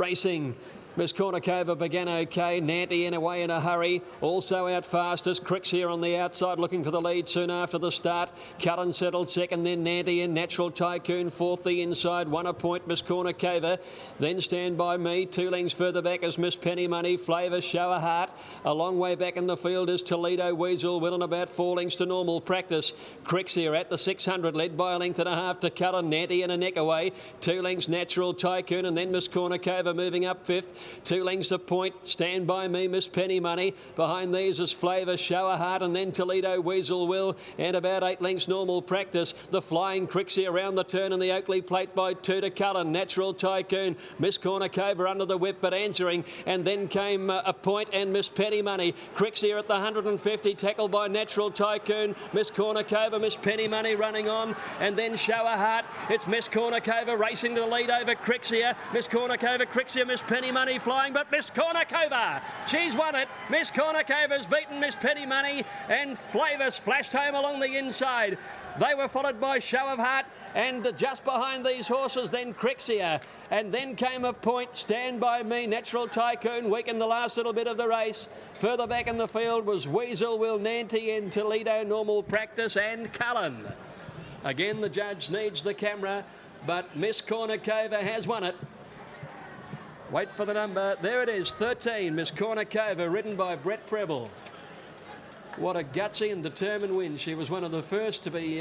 Racing. Miss Kournikova began okay. Nanty in away in a hurry. Also out fastest. Cricks here on the outside looking for the lead soon after the start. Cullen settled second, then Nanty in. Natural Tycoon fourth the inside. 1 a point Miss Kournikova. Then Stand By Me. 2 lengths further back is Miss Penny Money. Flavour Show a Heart. A long way back in the field is Toledo Weasel. Will and about 4 lengths to normal practice. Cricks here at the 600 led by a length and a half to Cullen. Nanty in a neck away. 2 lengths Natural Tycoon and then Miss Kournikova moving up fifth. 2 lengths a point. Stand By Me, Miss Penny Money. Behind these is Flavour Show a Heart and then Toledo Weasel Will. And about 8 lengths normal practice. The Flying Crixie around the turn and the Oakleigh Plate by 2 to Cullen. Natural Tycoon. Miss Kournikova under the whip but answering. And then came a point and Miss Penny Money. Crixie at the 150 tackled by Natural Tycoon. Miss Kournikova, Miss Penny Money running on. And then Show a Heart. It's Miss Kournikova racing to the lead over Crixie. Miss Kournikova, Crixie, Miss Penny Money flying, but Miss Kournikova, she's won it. Miss Kournikova's beaten Miss Penny Money and Flavors flashed home along the inside. They were followed by Show of Heart and just behind these horses then Crixia. And then came a point, Stand By Me, Natural Tycoon, weak in the last little bit of the race. Further back in the field was Weasel Will, Nanty and Toledo Normal Practice and Cullen. Again, the judge needs the camera, but Miss Kournikova has won it. Wait for the number. There it is, 13. Miss Kournikova, ridden by Brett Preble. What a gutsy and determined win. She was one of the first to be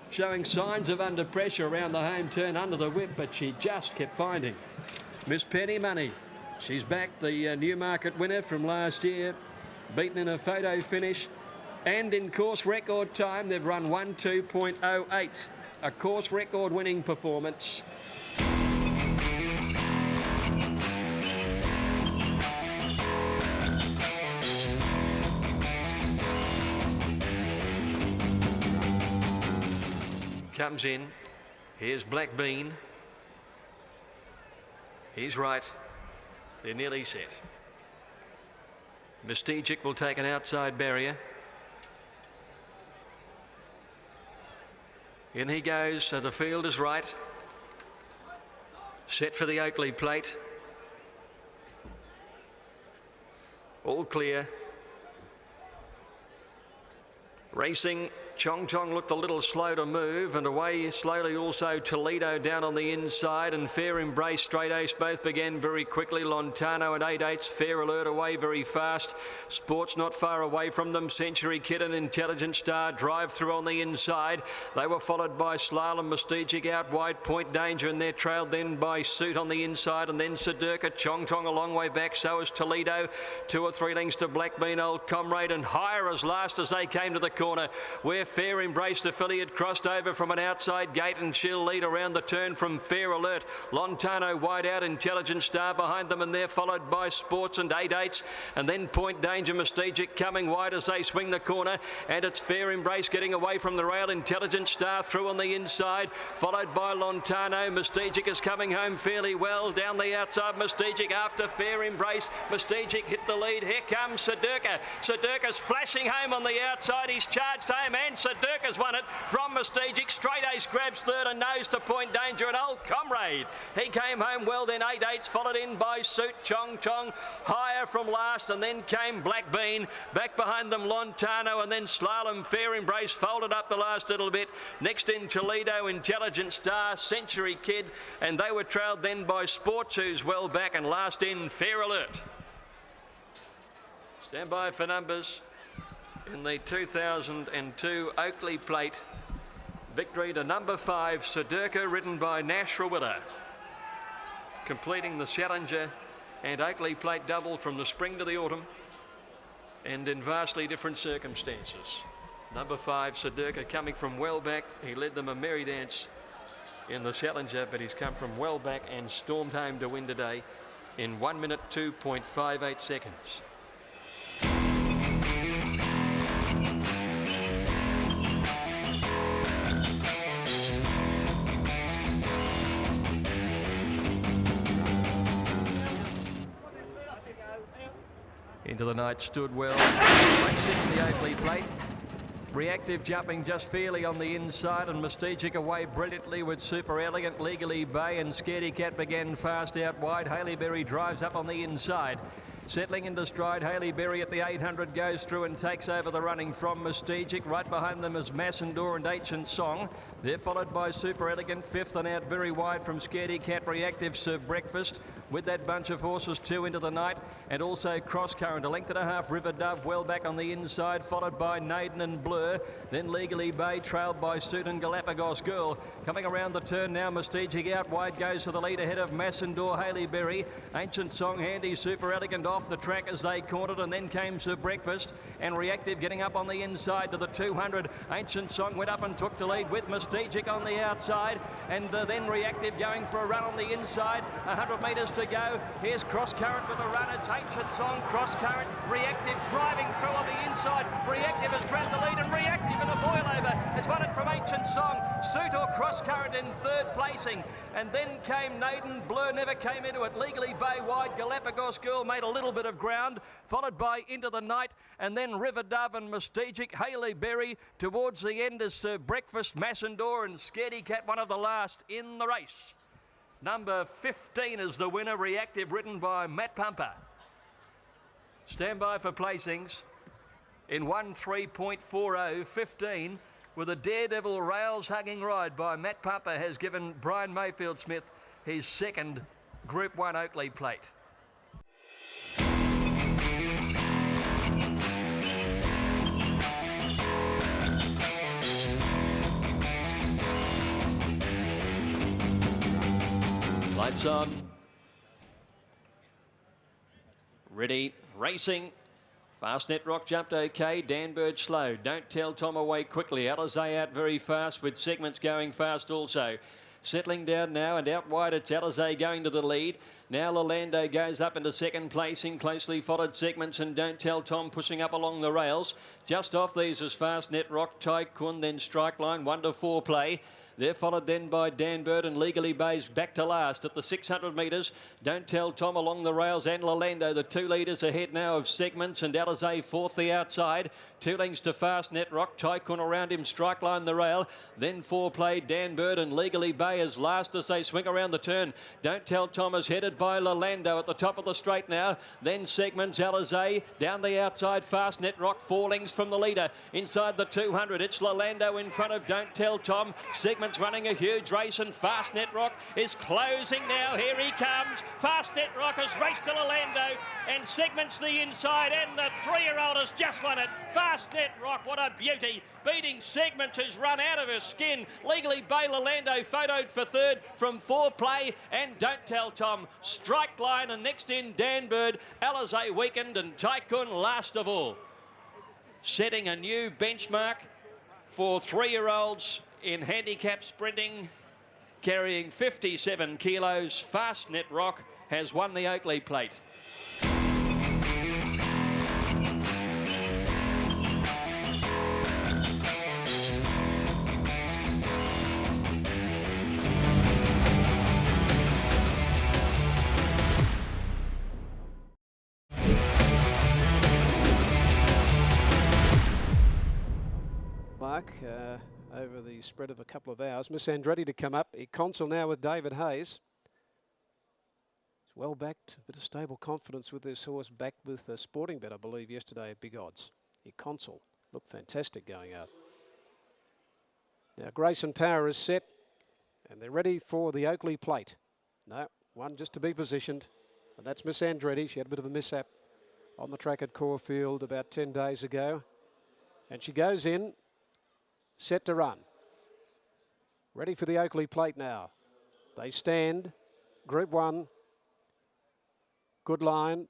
showing signs of under pressure around the home turn under the whip, but she just kept finding. Miss Penny Money, she's back, the Newmarket winner from last year, beaten in a photo finish. And in course record time, they've run 1:2.08. A course record winning performance. Comes in. Here's Black Bean. He's right. They're nearly set. Mystique will take an outside barrier. In he goes, so the field is right. Set for the Oakleigh Plate. All clear. Racing. Chong Chong looked a little slow to move, and away slowly also Toledo down on the inside, and Fair Embrace, Straight Ace both began very quickly. Lontano and 8/8, Fair Alert away very fast. Sports not far away from them. Century Kid and Intelligent Star drive through on the inside. They were followed by Slalom, Mystique out wide, Point Danger, and they're trailed then by Suit on the inside, and then Sudukara. Chong Chong a long way back, so is Toledo. 2 or 3 lengths to Black Bean, Old Comrade, and higher as last as they came to the corner, where Fair Embrace, the filly, had crossed over from an outside gate, and she'll lead around the turn from Fair Alert. Lontano wide out, Intelligent Star behind them, and they're followed by Sports and 8/8, and then Point Danger, Mystique coming wide as they swing the corner, and it's Fair Embrace getting away from the rail. Intelligent Star through on the inside, followed by Lontano. Mystique is coming home fairly well down the outside. Mystique after Fair Embrace. Mystique hit the lead. Here comes Sudukara. Sudukara's flashing home on the outside. He's charged home, and Sudukara's won it from Mystique. Straight Ace grabs third and nose to Point Danger, and Old Comrade, he came home well. Then 8/8, followed in by Suit. Chong Chong higher from last, and then came Black Bean. Back behind them Lontano, and then Slalom. Fair Embrace folded up the last little bit. Next in Toledo, Intelligent Star, Century Kid, and they were trailed then by Sports, who's well back, and last in Fair Alert. Stand by for numbers. In the 2002 Oakleigh Plate, victory to number 5, Sudukara, ridden by Nash Rawiller, completing the Challenger and Oakleigh Plate double from the spring to the autumn, and in vastly different circumstances. Number 5, Sudukara, coming from well back. He led them a merry dance in the Challenger, but he's come from well back and stormed home to win today in 1 minute 2.58 seconds. Into the night stood well, racing the Oakleigh Plate. Reactive jumping just fairly on the inside, and Mystique away brilliantly with Super Elegant. Legally Bay and Scaredy Cat began fast out wide. Hailey Berry drives up on the inside. Settling into stride, Hailey Berry at the 800 goes through and takes over the running from Mystique. Right behind them is Massendor and Ancient Song. They're followed by Super Elegant, fifth, and out very wide from Scaredy Cat. Reactive, Sir Breakfast, with that bunch of horses, two into the night, and also Cross Current, a length and a half. River Dove well back on the inside, followed by Naden and Blur. Then Legally Bay, trailed by Suit and Galapagos Girl. Coming around the turn now, Mystique out wide goes for the lead ahead of Massendor, Hailey Berry. Ancient Song handy, Super Elegant off the track as they cornered, and then came Sir Breakfast, and Reactive getting up on the inside to the 200. Ancient Song went up and took the lead with Mystique on the outside, and then Reactive going for a run on the inside. 100 metres to go. Here's Cross Current with a run. It's Ancient Song, Cross Current, Reactive driving through on the inside. Reactive has grabbed the lead, and Reactive in a boil over has won it from Ancient Song. Suit or Cross Current in third placing, and then came Naden. Blur never came into it. Legally Bay wide. Galapagos Girl made a little bit of ground, followed by Into the Night, and then River Dove and Mystique. Hailey Berry towards the end is Breakfast, Massendor and Scaredy Cat, one of the last in the race. Number 15 is the winner, Reactive, ridden by Matt Pumper. Stand by for placings in 1:3.40, 15, with a daredevil rails hugging ride by Matt Pumper has given Brian Mayfield Smith his second Group 1 Oakleigh Plate. Lights on. Ready, racing. Fastnet Rock jumped okay. Danbird slow. Don't Tell Tom away quickly. Alizé out very fast with Segments going fast also. Settling down now and out wide, it's Alizé going to the lead. Now Lalando goes up into second placing, closely followed Segments and Don't Tell Tom pushing up along the rails. Just off these is Fastnet Rock, Tycoon, then Strike Line, 1 to 4 play. They're followed then by Danbird and Legally Bay's back to last at the 600 metres. Don't Tell Tom along the rails and Lalando, the two leaders ahead now of Segments, and Alizé fourth the outside. 2 lengths to Fastnet Rock, Tycoon around him, Strike Line the rail. Then 4 play Danbird and Legally Bay as last as they swing around the turn. Don't Tell Tom is headed by Lalando at the top of the straight now. Then Segments, Alizé down the outside, Fastnet Rock 4 lengths from the leader. Inside the 200, it's Lalando in front of Don't Tell Tom. Segments running a huge race, and Fastnet Rock is closing now. Here he comes. Fastnet Rock has raced to Lalando, and Segments the inside, and the 3-year-old has just won it. Fastnet Rock, what a beauty, beating Segments, who's run out of her skin. Legally Bay, Lalando photoed for third from 4 play, and Don't Tell Tom, Strike Line, and next in Danbird, Alizé Weekend, and Tycoon last of all. Setting a new benchmark for 3-year-olds in handicap sprinting, carrying 57 kilos. Fastnet Rock has won the Oakleigh Plate. Mark, over the spread of a couple of hours. Miss Andretti to come up. A consul now with David Hayes. He's well backed, a bit of stable confidence with this horse, backed with a sporting bet, I believe, yesterday at big odds. A consul looked fantastic going out. Now Grace and Power is set, and they're ready for the Oakleigh Plate. No, one just to be positioned, and that's Miss Andretti. She had a bit of a mishap on the track at Caulfield about 10 days ago, and she goes in. Set to run. Ready for the Oakleigh Plate now. They stand. Group 1. Good line.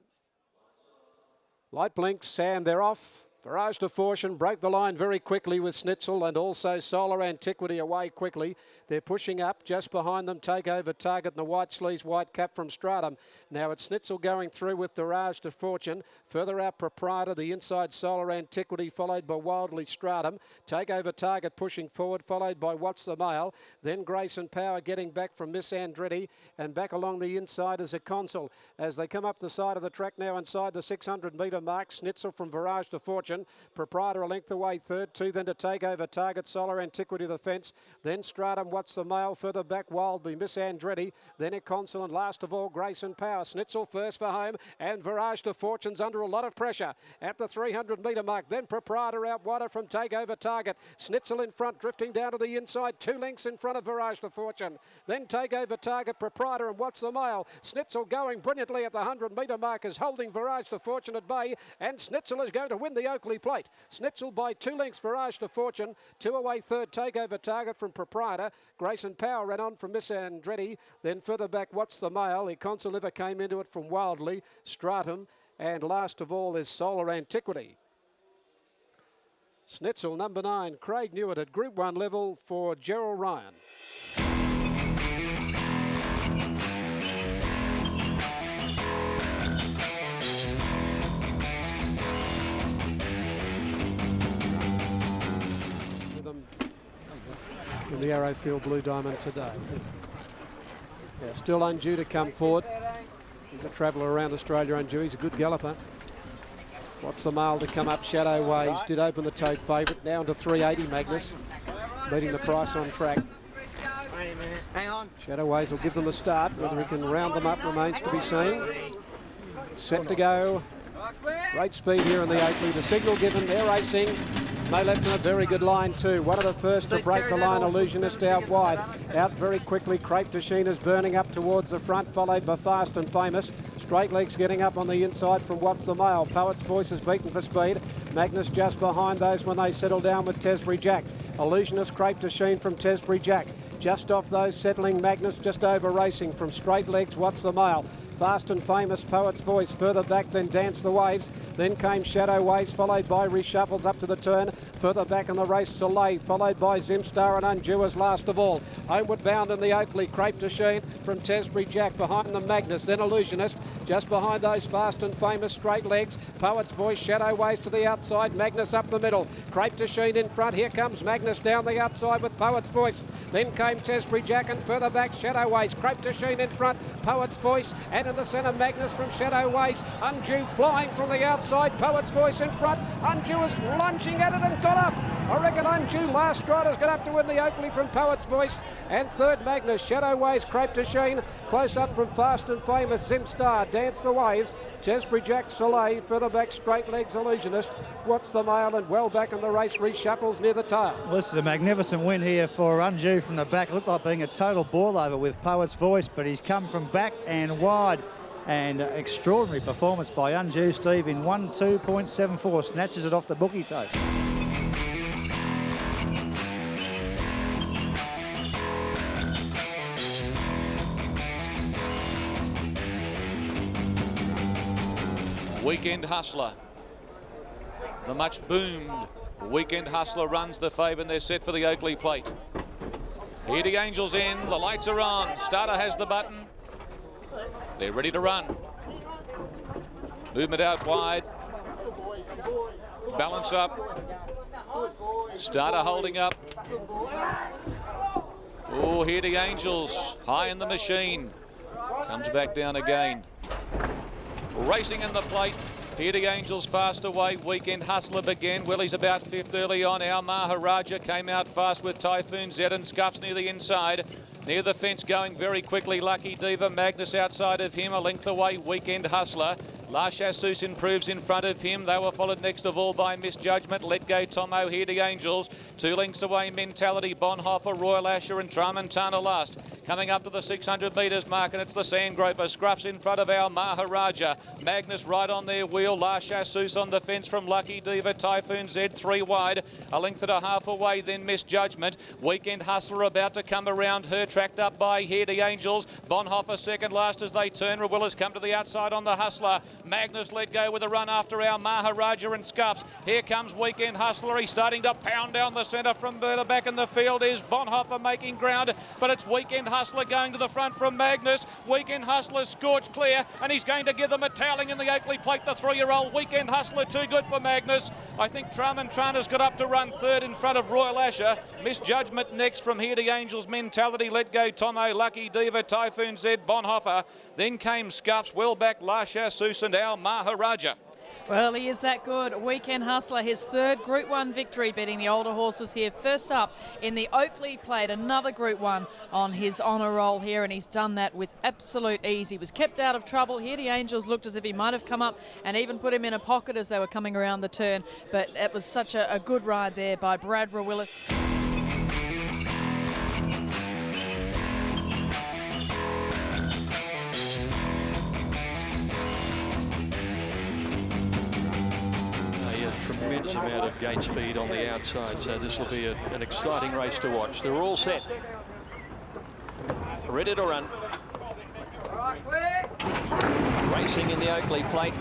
Light blinks and they're off. Virage de Fortune broke the line very quickly with Snitzel, and also Solar Antiquity away quickly. They're pushing up just behind them. Takeover Target and the white sleeves, white cap from Stratum. Now it's Snitzel going through with Virage de Fortune. Further out Proprietor, the inside Solar Antiquity, followed by Wildly Stratum. Takeover Target pushing forward, followed by What's the Mail. Then Grace and Power getting back from Miss Andretti, and back along the inside is a Consul. As they come up the side of the track now inside the 600 metre mark, Snitzel from Virage de Fortune Fortune. Proprietor a length away third. 2 then to Take Over Target. Solar Antiquity the fence. Then Stratum, What's the Mail? Further back Wildly, Miss Andretti. Then Consul, and last of all Grace and Power. Snitzel first for home, and Virage to Fortune's under a lot of pressure at the 300 metre mark. Then Proprietor out wider from Take Over Target. Snitzel in front, drifting down to the inside. 2 lengths in front of Virage to Fortune. Then Take Over Target, Proprietor, and What's the Mail? Snitzel going brilliantly at the 100 metre mark is holding Virage to Fortune at bay, and Snitzel is going to win the Oakleigh Plate. Snitzel by 2 lengths, Virage to Fortune. 2 away third, Take Over Target from Proprietor. Grace and Power ran on from Miss Andretti. Then further back, What's the Mail? Consul Liver came into it from Wildly, Stratum, and last of all is Solar Antiquity. Snitzel, number 9, Craig Newitt at Group 1 level for Gerald Ryan. In the Arrowfield Blue Diamond today. Yeah, still Undue to come forward. He's a traveller around Australia, Undue. He's a good galloper. What's the Mail to come up? Shadow Ways did open the tote favourite. Now into 380 Magnus. Beating the price on track. Hang on. Shadow Ways will give them a start. Whether he can round them up remains to be seen. Set to go. Great speed here in the Oakleigh. The signal given. They're racing. They left in a very good line too. One of the first to break the line, Illusionist out wide. Out very quickly, Crepe de Chine is burning up towards the front, followed by Fast and Famous. Straight Legs getting up on the inside from What's the Mail. Poet's Voice is beaten for speed. Magnus just behind those when they settle down with Tesbury Jack. Illusionist, Crepe de Chine from Tesbury Jack. Just off those settling Magnus, just over racing from Straight Legs, What's the Mail? Fast and Famous, Poet's Voice. Further back, then Dance the Waves. Then came Shadow Waves, followed by Reshuffles up to the turn. Further back in the race, Soleil, followed by Jimmysstar and Undue as last of all. Homeward bound in the Oakleigh, Crepe de Chine from Tesbury Jack. Behind them, Magnus, then Illusionist. Just behind those, Fast and Famous, Straight Legs. Poet's Voice, Shadow Waves to the outside. Magnus up the middle. Crepe de Chine in front. Here comes Magnus down the outside with Poet's Voice. Then came Tesbury Jack, and further back, Shadow Waves. Crepe de Chine in front. Poet's Voice, and in the centre, Magnus from Shadow Ways. Undue flying from the outside. Poet's Voice in front. Undue is lunging at it and got up. I reckon Undue last strider's got up to win the Oakleigh from Poet's Voice. And third, Magnus. Shadow Ways, Crepe de Chine. Close up from Fast and Famous, Jimmysstar. Dance the Waves. Tesbury Jack, Soleil. Further back, Straight Legs, Illusionist. What's the Mail? And well back in the race, Reshuffles near the tail. Well, this is a magnificent win here for Undue from the back. It looked like being a total ball over with Poet's Voice, but he's come from back and wide. And extraordinary performance by Undue, Steve, in 1:2.74. Snatches it off the bookie tote. Weekend Hussler, the much boomed Weekend Hussler runs the favour, and they're set for the Oakleigh Plate. Here the Angels in, the lights are on, starter has the button, they're ready to run. Movement out wide, balance up, starter holding up. Oh, here the Angels, high in the machine, comes back down again. Racing in the plate. Here the Angels fast away. Weekend Hussler began. Well, he's about fifth early on. Our Maharaja came out fast with Typhoon Z and Scuffs near the inside. Near the fence going very quickly. Lucky Diva, Magnus outside of him. A length away, Weekend Hussler. La Chasseuse improves in front of him. They were followed next of all by Misjudgment. Let Go Tomo, here the Angels. 2 lengths away, Mentality, Bonhoeffer, Royal Asher and Tramontana last. Coming up to the 600 metres mark, and it's the Sandgroper. Scruffs in front of our Maharaja. Magnus right on their wheel. La Chasseuse on the fence from Lucky Diva. Typhoon Z 3 wide. A length and a half away, then Misjudgment. Weekend Hussler about to come around her. Tracked up by here the Angels. Bonhoeffer second last as they turn. Rawillas come to the outside on the Hussler. Magnus let go with a run after our Maharaja and Scuffs. Here comes Weekend Hussler. He's starting to pound down the centre from the back in the field is Bonhoeffer making ground, but it's Weekend Hussler going to the front from Magnus. Weekend Hussler scorched clear, and he's going to give them a toweling in the Oakleigh Plate, the 3-year-old. Weekend Hussler too good for Magnus. I think Tramontrana's got up to run third in front of Royal Asher. Misjudgment next from here the Angels. Mentality, Let Go Tomo, Lucky Diva, Typhoon Z, Bonhoeffer. Then came Scuffs, well back La Chasseuse and our Maharaja. Well, he is that good. Weekend Hussler, his third Group 1 victory, beating the older horses here. First up in the Oakleigh Plate, another Group 1 on his honour roll here, and he's done that with absolute ease. He was kept out of trouble. Here the Angels looked as if he might have come up and even put him in a pocket as they were coming around the turn, but it was such a good ride there by Brad Rawillis. Tremendous amount of gate speed on the outside, so this will be an exciting race to watch. They're all set, ready to run. Racing in the Oakleigh Plate,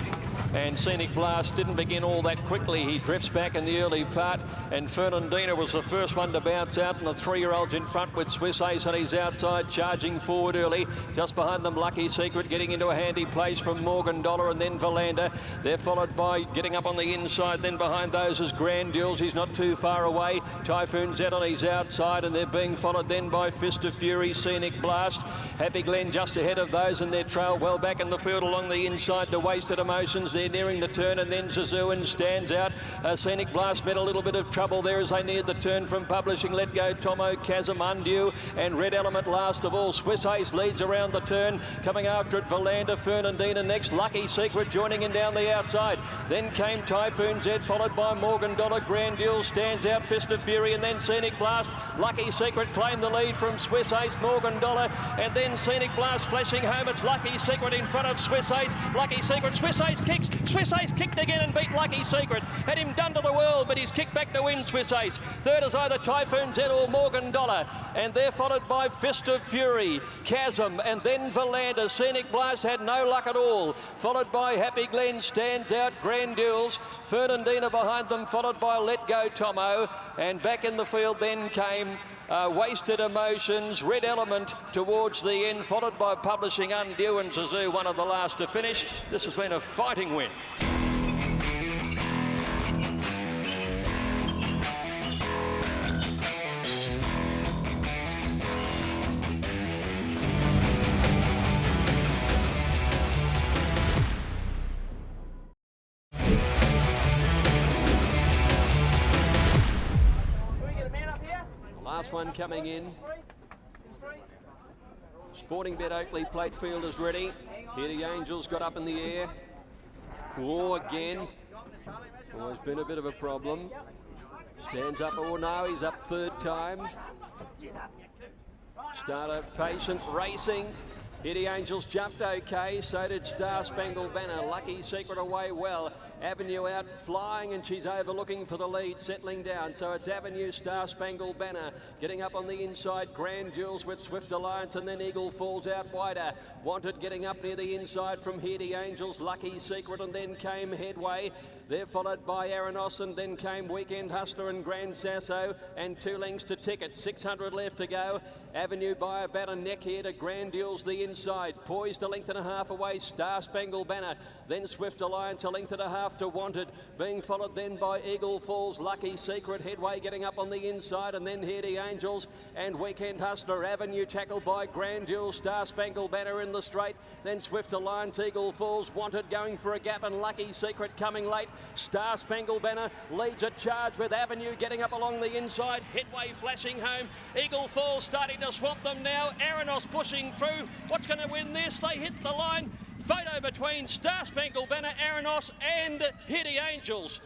and Scenic Blast didn't begin all that quickly. He drifts back in the early part, and Fernandina was the first one to bounce out, and the 3-year-olds in front with Swiss Ace on his outside, charging forward early. Just behind them, Lucky Secret getting into a handy place from Morgan Dollar, and then Verlander. They're followed by, getting up on the inside, then behind those is Grand Duels. He's not too far away. Typhoon's out on his outside, and they're being followed then by Fist of Fury, Scenic Blast. Happy Glen just ahead of those, and their trail well back in the field along the inside to Wasted Emotions. They're nearing the turn, and then Zazuan stands out. Scenic Blast met a little bit of trouble there as they neared the turn from Publishing. Let Go Tomo, Chasm, Undue, and Red Element last of all. Swiss Ace leads around the turn. Coming after it, Verlander, Fernandina next. Lucky Secret joining in down the outside. Then came Typhoon Z, followed by Morgan Dollar. Grand Duel stands out, Fist of Fury, and then Scenic Blast. Lucky Secret claimed the lead from Swiss Ace, Morgan Dollar, and then Scenic Blast flashing home. It's Lucky Secret in front of Swiss Ace. Lucky Secret, Swiss Ace kicks. Swiss Ace kicked again and beat Lucky Secret. Had him done to the world, but he's kicked back to win Swiss Ace. Third is either Typhoon Z or Morgan Dollar, and they're followed by Fist of Fury, Chasm, and then Verlander. Scenic Blast had no luck at all. Followed by Happy Glen stands out, Grand Duels. Fernandina behind them, followed by Let Go Tomo, and back in the field then came Wasted Emotions, Red Element towards the end, followed by Publishing, Undue and Zazu, one of the last to finish. This has been a fighting win. Last one coming in. Sporting Bet Oakleigh Plate field is ready. Here the Angels got up in the air. Oh, again. Oh, it's been a bit of a problem. Stands up. Oh, no, he's up third time. Starter patient racing. Here the Angels jumped okay, so did Starspangledbanner. Lucky Secret away well. Avenue out flying, and she's overlooking for the lead, settling down. So it's Avenue, Starspangledbanner. Getting up on the inside, Grand Duels with Swift Alliance, and then Eagle Falls out wider. Wanted getting up near the inside from Here the Angels, Lucky Secret, and then came Headway. They're followed by Aranos, and then came Weekend Hussler and Grand Sasso, and 2 lengths to Ticket. 600 left to go. Avenue by about a neck here to Grand Duels the inside. Poised a length and a half away, Starspangledbanner. Then Swift Alliance a length and a half to Wanted. Being followed then by Eagle Falls, Lucky Secret, Headway getting up on the inside, and then Here the Angels and Weekend Hussler. Avenue tackled by Grand Duels, Starspangledbanner in the straight. Then Swift Alliance, Eagle Falls, Wanted going for a gap, and Lucky Secret coming late. Starspangledbanner leads a charge with Avenue getting up along the inside. Headway flashing home. Eagle Falls starting to swamp them now. Aranos pushing through. What's going to win this? They hit the line. Photo between Starspangledbanner, Aranos and Here the Angels.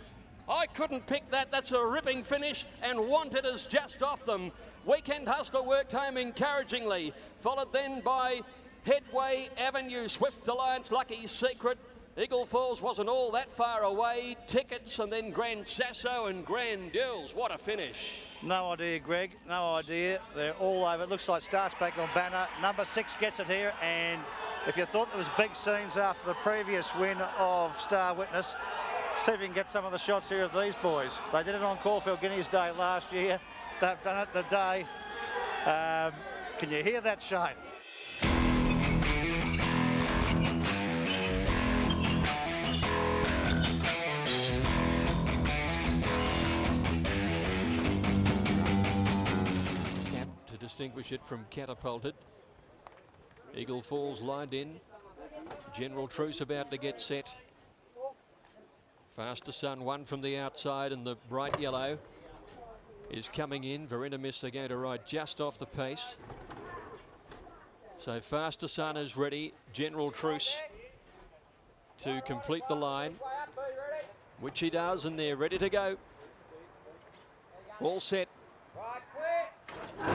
I couldn't pick that. That's a ripping finish, and Wanted is just off them. Weekend Hussler worked home encouragingly. Followed then by Headway, Avenue, Swift Alliance, Lucky Secret. Eagle Falls wasn't all that far away. Tickets, and then Grand Sasso and Grand Duels. What a finish. No idea, Greg. No idea. They're all over. It looks like Starspangledbanner. Number 6 gets it here, and if you thought there was big scenes after the previous win of Star Witness, see if you can get some of the shots here of these boys. They did it on Caulfield Guineas Day last year. They've done it today. Can you hear that, Shane? To distinguish it from Catapulted. Eagle Falls lined in. General Truce about to get set. Faster Sun, one from the outside, and the bright yellow is coming in. Verenimus are going to ride just off the pace. So Faster Sun is ready. General Truce to complete the line, which he does, and they're ready to go. All set.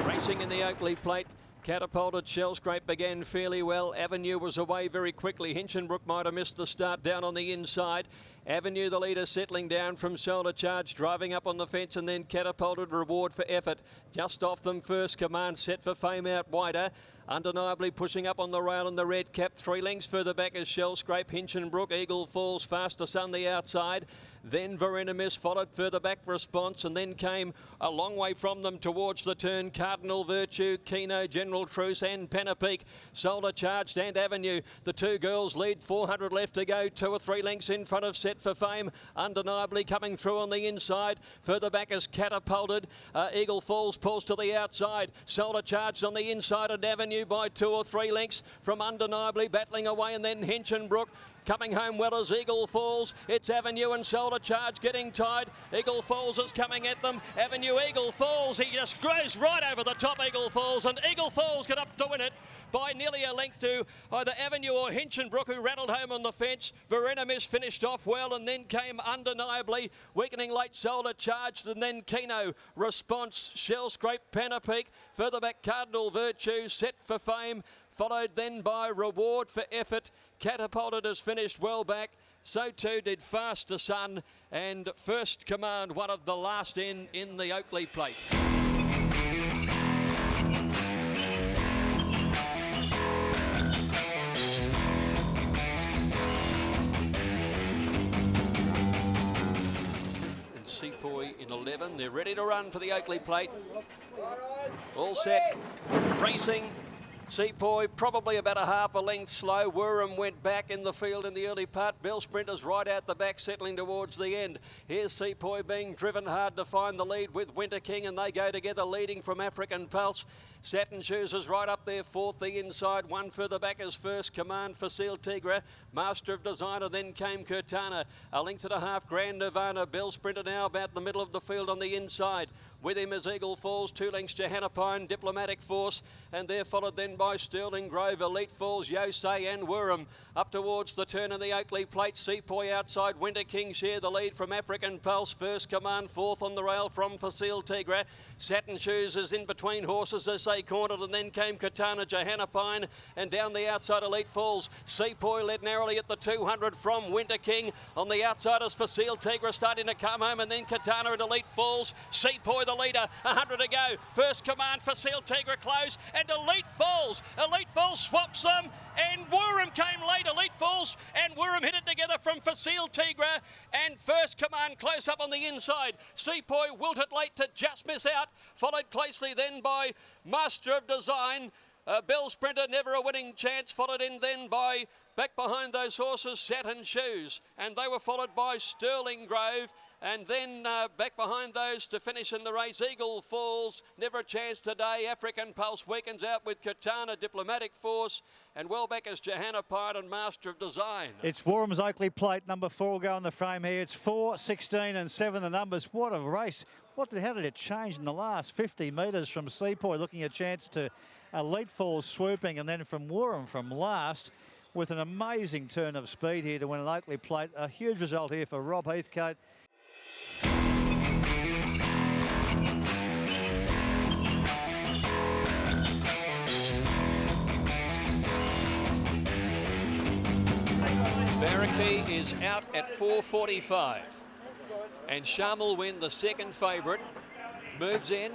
Racing in the Oakleigh Plate. Catapulted, Shell Scrape began fairly well. Avenue was away very quickly. Hinchinbrook might have missed the start down on the inside. Avenue, the leader, settling down from Solar Charge, driving up on the fence, and then Catapulted, Reward for Effort. Just off them first, Command, Set for Fame out wider. Undeniably pushing up on the rail in the red cap. 3 lengths further back is Shell Scrape, Hinchinbrook, Eagle Falls, Faster Sun the outside. Then Verenimus followed further back Response, and then came a long way from them towards the turn. Cardinal Virtue, Keno, General Truce and Penelope. Solar Charged and Avenue. The two girls lead, 400 left to go. 2 or 3 lengths in front of Set for Fame. Undeniably coming through on the inside. Further back is Catapulted. Eagle Falls pulls to the outside. Solar Charged on the inside, and Avenue by 2 or 3 lengths from Undeniably battling away, and then Hinchinbrook. Coming home well as Eagle Falls. It's Avenue and Solar Charge getting tied. Eagle Falls is coming at them. Avenue, Eagle Falls. He just goes right over the top, Eagle Falls. And Eagle Falls get up to win it by nearly a length to either Avenue or Hinchinbrook, who rattled home on the fence. Verenimus finished off well, and then came Undeniably. Weakening late, Solar Charged, and then Keno. Response, Shell Scrape, Penelope. Further back, Cardinal Virtue, Set for Fame. Followed then by Reward for Effort. Catapulted has finished well back. So too did Faster Sun, and First Command, one of the last in the Oakleigh Plate. And Sepoy in 11. They're ready to run for the Oakleigh Plate. All set. Racing. Sepoy probably about a half a length slow. Woorim went back in the field in the early part. Bell Sprinters right out the back, settling towards the end. Here's Sepoy being driven hard to find the lead with Winter King, and they go together leading from African Pulse. Satin Shoes is right up there, fourth the inside. One further back is First Command, Facile Tigre. Master of Designer, then came Kurtana. A length and a half, Grand Nirvana. Bell Sprinter now about the middle of the field on the inside. With him is Eagle Falls, 2 lengths Johanna Pine, Diplomatic Force, and they're followed then by Sterling Grove, Elite Falls, Yosei and Woorim. Up towards the turn of the Oakleigh Plate, Sepoy outside, Winter King share the lead from African Pulse. First Command, fourth on the rail from Facile Tigre. Satin Shoes is in between horses as they cornered, and then came Katana, Johanna Pine, and down the outside Elite Falls. Sepoy led narrowly at the 200 from Winter King. On the outside is Facile Tigre starting to come home, and then Katana at Elite Falls. Sepoy the leader, 100 to go. First Command, Facile Tigre close, and Elite Falls. Elite Falls swaps them, and Woorim came late. Elite Falls and Woorim hit it together from Facile Tigre, and First Command close up on the inside. Sepoy wilted late to just miss out, followed closely then by Master of Design. Bell Sprinter, never a winning chance, followed in then by, back behind those horses, Satin Shoes, and they were followed by Sterling Grove. And then back behind those to finish in the race, Eagle Falls, never a chance today. African Pulse weakens out with Katana, Diplomatic Force, and well back is Johanna Pine and Master of Design. It's Woorim's Oakleigh Plate, number 4 will go on the frame here. It's 4, 16 and 7 the numbers. What a race. How did it change in the last 50 metres from Sepoy looking a chance to Elite Falls swooping, and then from Woorim from last with an amazing turn of speed here to win an Oakleigh Plate. A huge result here for Rob Heathcote. Marabi is out at 4:45, and Shamal Wind, the second favourite, moves in.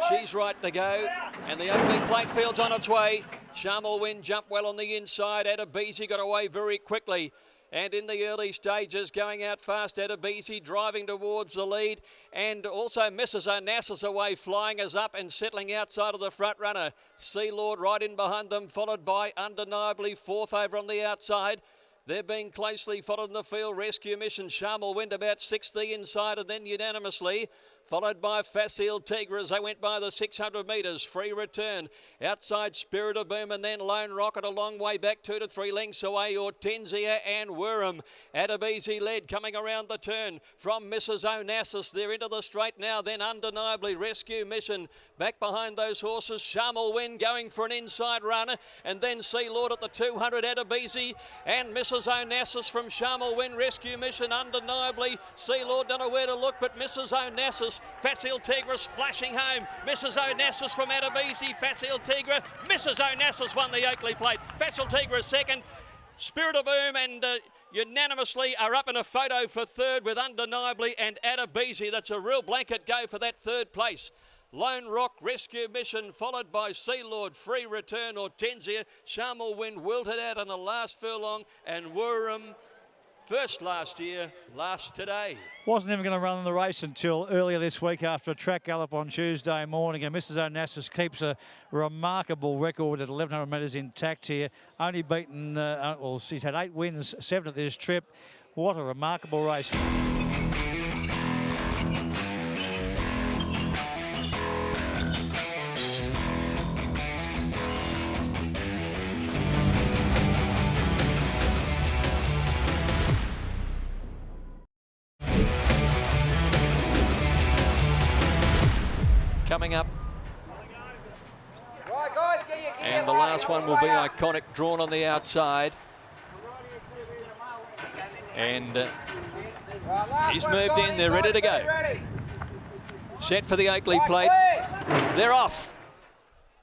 She's right to go, and the Oakleigh Plate field's on its way. Shamal Wind jumped well on the inside. Adebisi got away very quickly, and in the early stages going out fast. Adebisi driving towards the lead, and also Mrs Onassis away, flying us up and settling outside of the front runner. Sea Lord right in behind them, followed by Undeniably fourth over on the outside. They're being closely followed in the field. Rescue Mission, Shamal Wind about sixth the inside, and then unanimously followed by Facile Tigre as they went by the 600 metres. Free Return. Outside Spirit of Boom and then Lone Rocket a long way back, 2 to 3 lengths away. Hortensia and Woorim. Adabisi led coming around the turn from Mrs Onassis. They're into the straight now. Then undeniably Rescue Mission back behind those horses. Shamal Wind going for an inside runner, and then Sea Lord at the 200. Adabisi and Mrs Onassis from Shamal Wind. Rescue Mission undeniably. Sea Lord don't know where to look, but Mrs Onassis. Facile Tigris flashing home. Mrs Onassis from Adabisi. Facile Tigre. Mrs Onassis won the Oakleigh Plate. Facile Tigre second. Spirit of Boom and unanimously are up in a photo for third with Undeniably and Adabisi. That's a real blanket go for that third place. Lone Rock, Rescue Mission, followed by Sea Lord, Free Return, Hortensia. Shamal Wind wilted out on the last furlong, and Woorim, first last year, last today. Wasn't even going to run the race until earlier this week after a track gallop on Tuesday morning, and Mrs Onassis keeps a remarkable record at 1,100 metres intact here. Only beaten, well, she's had 8 wins, 7 at this trip. What a remarkable race. Coming up, and the last one will be Iconic, drawn on the outside, and he's moved in. They're ready to go. Set for the Oakleigh Plate. They're off.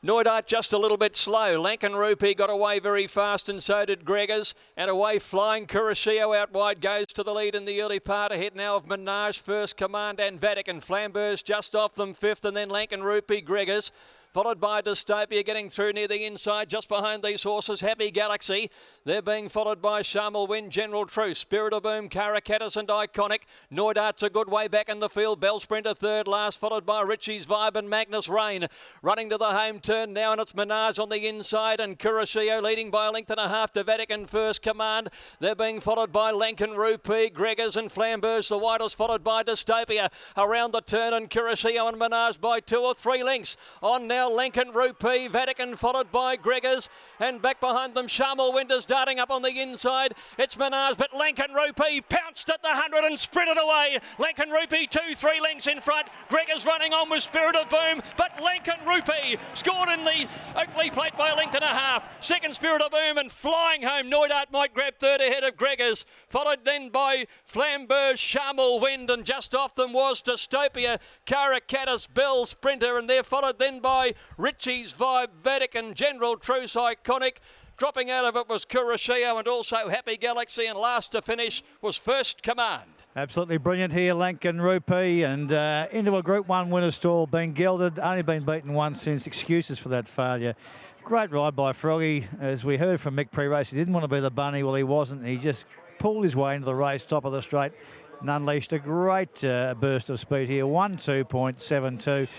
Noidart just a little bit slow. Lankan Rupee got away very fast, and so did Gregors. And away flying Kurashio out wide goes to the lead in the early part. Ahead now of Menage, First Command and Vatican. Flamberge just off them fifth, and then Lankan Rupee, Gregors. Followed by Dystopia getting through near the inside. Just behind these horses, Happy Galaxy. They're being followed by Shamal Wind, General Truce, Spirit of Boom, Caracatus and Iconic. Noidart's a good way back in the field. Bell Sprinter third last, followed by Richie's Vibe and Magnus Rain. Running to the home turn now, and it's Menage on the inside, and Kurashio leading by a length and a half to Vatican First Command. They're being followed by Lankan Rupee, Gregors and Flamberge. The widest followed by Dystopia. Around the turn, and Kurashio and Menage by 2 or 3 lengths. On now Lankan Rupee, Vatican followed by Gregors, and back behind them Shamal Wind is darting up on the inside. It's Menage, but Lankan Rupee pounced at the 100 and sprinted away. Lankan Rupee 2-3 lengths in front. Gregors running on with Spirit of Boom, but Lankan Rupee scored in the Oakleigh Plate by a length and a half. Second Spirit of Boom, and flying home Noidart might grab third ahead of Gregors, followed then by Flamberge, Shamal Wind, and just off them was Dystopia, Caracatus, Bell Sprinter, and they're followed then by Richie's Vibe, Vatican, General Truce, Iconic. Dropping out of it was Kurashio and also Happy Galaxy, and last to finish was First Command. Absolutely brilliant here, Lankan Rupee, and into a Group 1 winner's stall, being gelded, only been beaten once since. Excuses for that failure. Great ride by Froggy. As we heard from Mick pre-race, he didn't want to be the bunny. Well, he wasn't. He just pulled his way into the race, top of the straight, and unleashed a great burst of speed here, 1:2.72.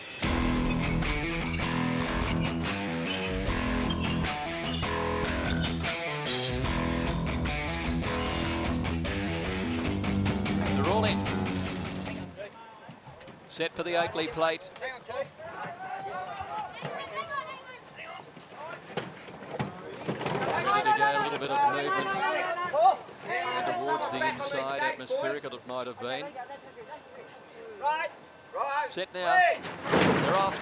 All in. Set for the Oakleigh Plate. Ready to go, a little bit of movement. And towards the inside, atmospherical it might have been. Set now. They're off.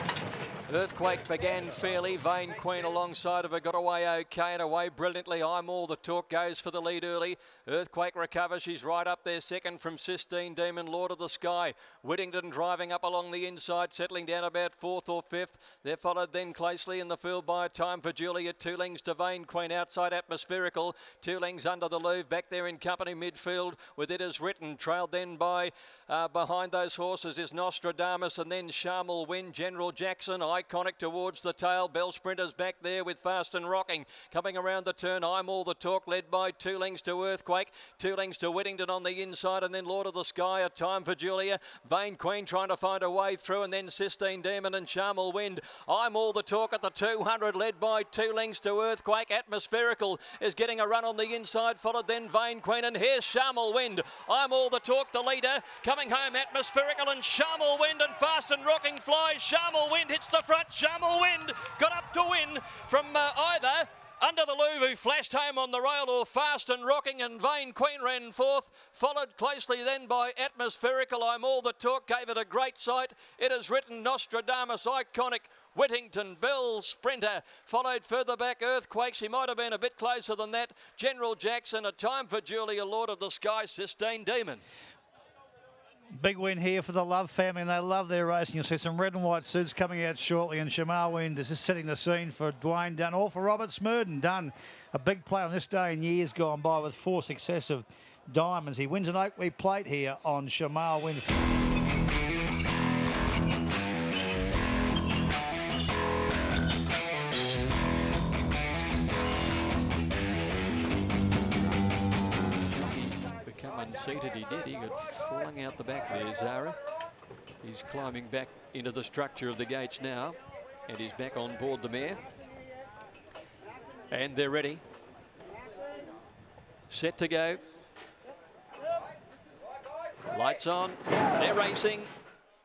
Earthquake began fairly. Vain Queen alongside of her got away okay and away brilliantly. I'm All the Talk goes for the lead early. Earthquake recovers. She's right up there second from Sistine Demon, Lord of the Sky. Whittington driving up along the inside, settling down about 4th or 5th. They're followed then closely in the field by a time for Julia. 2 lengths to Vain Queen outside atmospherical. 2 lengths under the Louvre. Back there in company midfield with It Is Written. Trailed then by behind those horses is Nostradamus, and then Shamal Wind, General Jackson. Iconic towards the tail. Bell Sprinters back there with Fast and Rocking. Coming around the turn, I'm All the Talk, led by 2 lengths to Earthquake. 2 lengths to Whittington on the inside, and then Lord of the Sky, A Time for Julia. Vain Queen trying to find a way through, and then Sistine Demon and Shamal Wind. I'm All the Talk at the 200, led by 2 lengths to Earthquake. Atmospherical is getting a run on the inside, followed then Vain Queen, and here's Shamal Wind. I'm All the Talk, the leader. Coming home, Atmospherical and Shamal Wind, and Fast and Rocking flies. Shamal Wind hits the front. Shamal Wind got up to win from either Under the Louvre, who flashed home on the rail, or Fast and Rocking, and Vain Queen ran fourth, followed closely then by Atmospherical. I'm All the Talk gave it a great sight. It is written Nostradamus, Iconic, Whittington, Bell Sprinter, followed further back Earthquakes. He might have been a bit closer than that. General Jackson, A Time for Julia, Lord of the Sky, Sistine Demon. Big win here for the Love family, and they love their racing. You'll see some red and white suits coming out shortly, and Shamal Wind is just setting the scene for Dwayne Dunn, all for Robert Smurden. Dunn, a big play on this day in years gone by with 4 successive diamonds. He wins an Oakleigh Plate here on Shamal Wind. Unseated, he did. He got flung out the back there, Zara. He's climbing back into the structure of the gates now, and he's back on board the mare. And they're ready. Set to go. Lights on. They're racing.